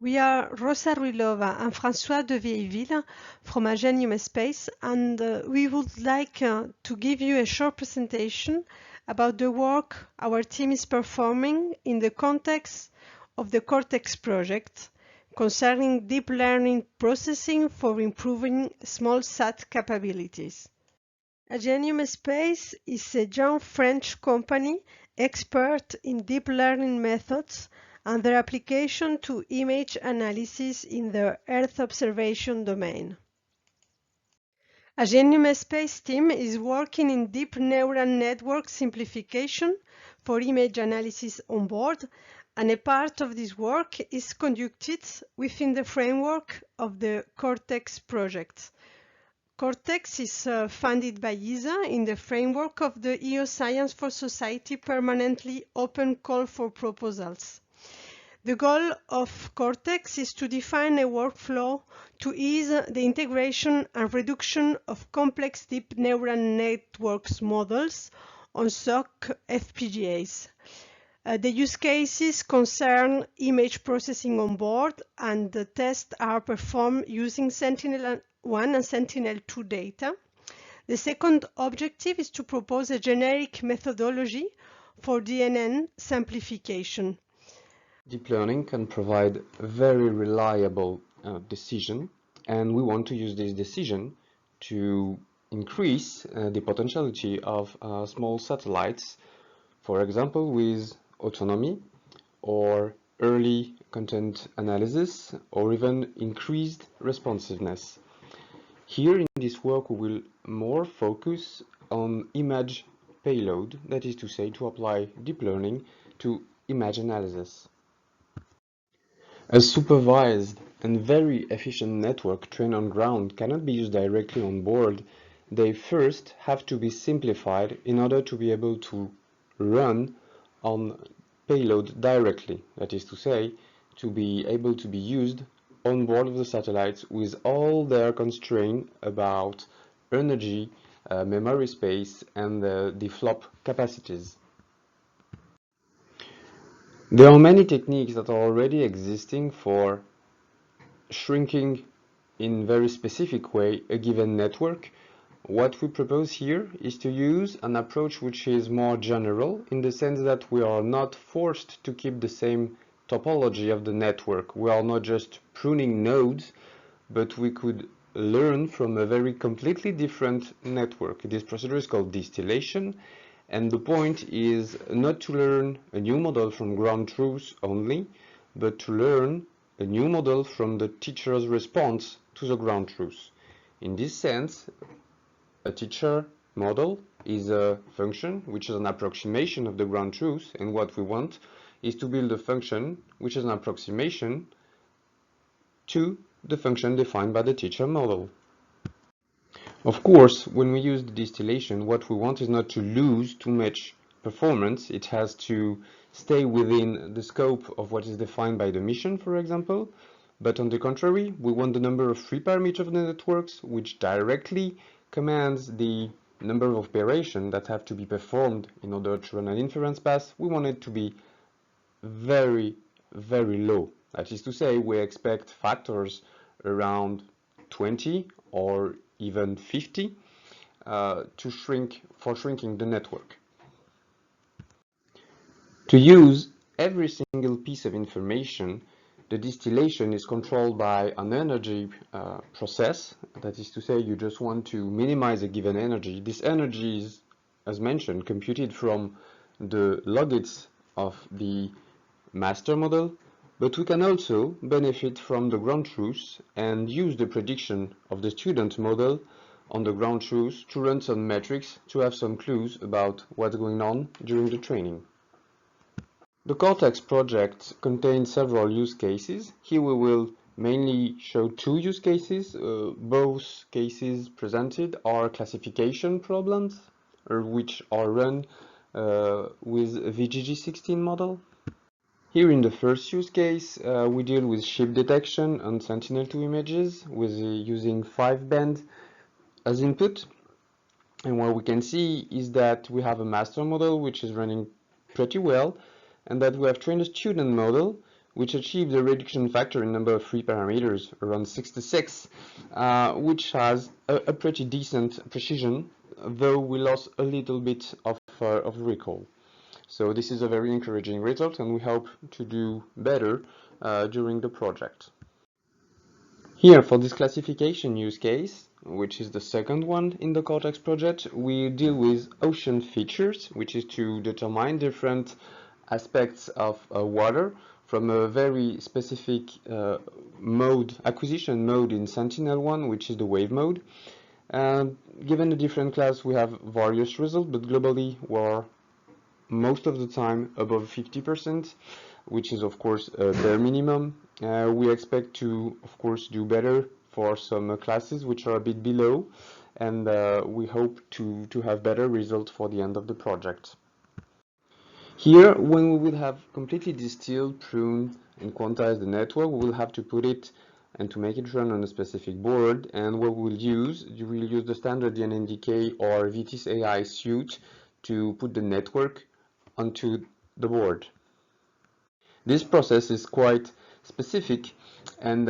We are Rosa RUILOBA and François de VIEILLEVILLE from AGENIUM Space, and we would like to give you a short presentation about the work our team is performing in the context of the CORTEX project concerning deep learning processing for improving small sat capabilities. AGENIUM Space is a young French company expert in deep learning methods and their application to image analysis in the Earth observation domain. AGENIUM Space team is working in deep neural network simplification for image analysis on board, and a part of this work is conducted within the framework of the CORTEX project. CORTEX is funded by ESA in the framework of the EU Science for Society permanently open call for proposals. The goal of CORTEX is to define a workflow to ease the integration and reduction of complex deep neural networks models on SOC FPGAs. The use cases concern image processing on board, and the tests are performed using Sentinel-1 and Sentinel-2 data. The second objective is to propose a generic methodology for DNN simplification. Deep learning can provide a very reliable decision, and we want to use this decision to increase the potentiality of small satellites, for example with autonomy or early content analysis or even increased responsiveness. Here in this work we will more focus on image payload, that is to say, to apply deep learning to image analysis. A supervised and very efficient network trained on ground cannot be used directly on board. They first have to be simplified in order to be able to run on payload directly, that is to say, to be able to be used on board of the satellites with all their constraints about energy, memory space, and the flop capacities. There are many techniques that are already existing for shrinking in very specific way a given network. What we propose here is to use an approach which is more general, in the sense that we are not forced to keep the same topology of the network. We are not just pruning nodes, but we could learn from a very completely different network. This procedure is called distillation. And the point is not to learn a new model from ground truth only, but to learn a new model from the teacher's response to the ground truth. In this sense, a teacher model is a function which is an approximation of the ground truth, and what we want is to build a function which is an approximation to the function defined by the teacher model. Of course, when we use the distillation, what we want is not to lose too much performance. It has to stay within the scope of what is defined by the mission, for example. But on the contrary, we want the number of free parameters of the networks, which directly commands the number of operations that have to be performed in order to run an inference path. We want it to be very, very low. That is to say, we expect factors around 20 or even 50 for shrinking the network. To use every single piece of information, the distillation is controlled by an energy process. That is to say, you just want to minimize a given energy. This energy is, as mentioned, computed from the logits of the master model, but we can also benefit from the ground truth and use the prediction of the student model on the ground truth to run some metrics to have some clues about what's going on during the training. The CORTEX project contains several use cases. Here we will mainly show two use cases. Both cases presented are classification problems, which are run with a VGG16 model. Here in the first use case, we deal with ship detection on Sentinel-2 images with using 5-band as input. And what we can see is that we have a master model which is running pretty well, and that we have trained a student model which achieved a reduction factor in number of free parameters around 66, which has a pretty decent precision, though we lost a little bit of recall. So this is a very encouraging result, and we hope to do better during the project. Here, for this classification use case, which is the second one in the CORTEX project, we deal with ocean features, which is to determine different aspects of water from a very specific acquisition mode in Sentinel-1, which is the wave mode. Given the different class, we have various results, but globally we're most of the time above 50%, which is of course a bare minimum. We expect to, of course, do better for some classes which are a bit below, and we hope to have better results for the end of the project. Here, when we will have completely distilled, pruned, and quantized the network, we will have to put it and to make it run on a specific board, and what we'll use the standard DNNDK or VTIS AI suite to put the network onto the board. This process is quite specific and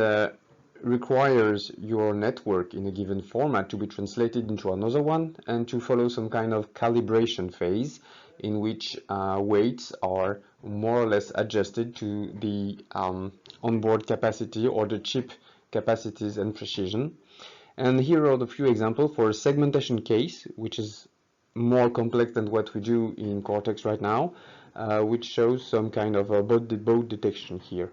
requires your network in a given format to be translated into another one and to follow some kind of calibration phase in which weights are more or less adjusted to the onboard capacity or the chip capacities and precision. And here are the few examples for a segmentation case, which is more complex than what we do in CORTEX right now, which shows some kind of boat detection here.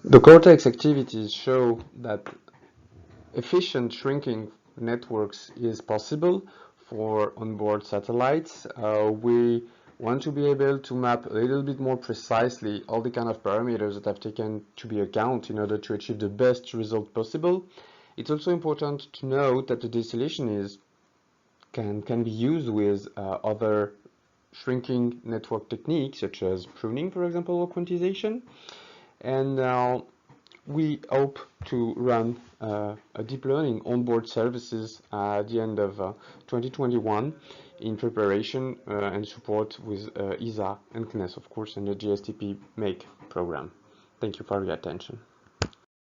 The CORTEX activities show that efficient shrinking networks is possible for onboard satellites. We want to be able to map a little bit more precisely all the kind of parameters that have taken to be account in order to achieve the best result possible. It's also important to note that the distillation can be used with other shrinking network techniques such as pruning, for example, or quantization. And now we hope to run a deep learning onboard services at the end of 2021 in preparation and support with ESA and CNES, of course, and the GSTP MAKE program. Thank you for your attention.